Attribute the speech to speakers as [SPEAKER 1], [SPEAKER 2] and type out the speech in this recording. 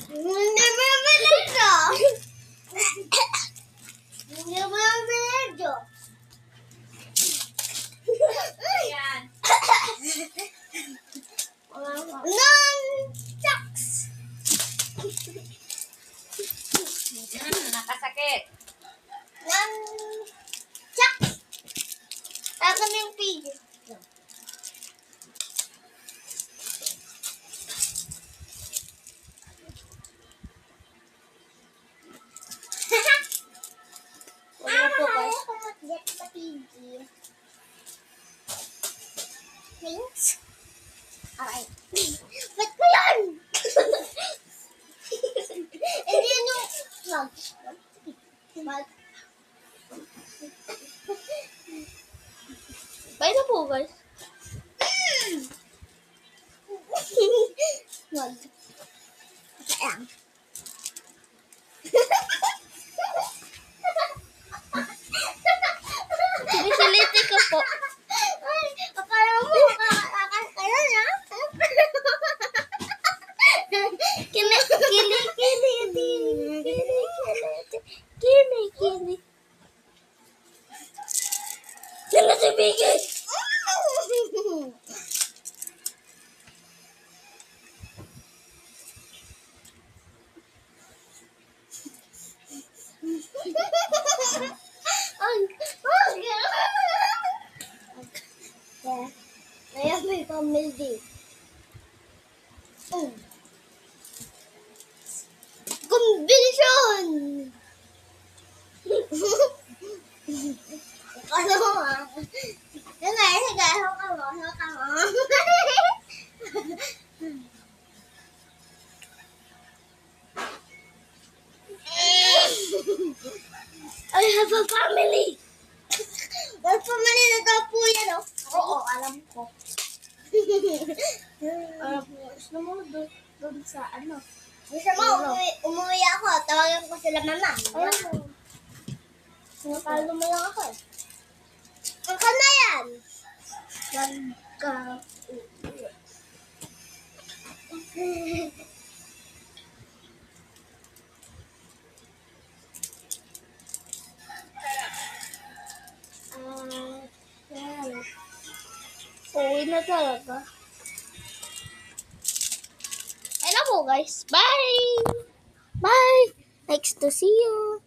[SPEAKER 1] Hindi mo yung binidyo. Hindi mo yung binidyo.
[SPEAKER 2] Ayan.
[SPEAKER 1] Non-chucks.
[SPEAKER 2] Nakasakit.
[SPEAKER 1] Non-chucks. Ako na yung pigil. Wala po guys. Ako mag-get sa pigil. Thanks. Alright. Ba't ko yan? Hindi yun yung mag. Mag. Bye na po guys. Mag. Ayan. Sinisiliti ko po. Ay, akala mo, kakakala na. Kili. Kila si Bigay. Ayan, may pamildi. Kombinasyon! Ano ah? Sige, haka mo. I have a family! May family na daw po yan, oh. Oo, alam ko. Gusto mo doon sa ano? Gusto mo, umuwi ako. Tawagan ko sila mama. Ayun. Sinapalo mo lang ako. Ang na yan. Yan. Uwi na talaga. Hello po guys. Bye! Bye! Next to see you.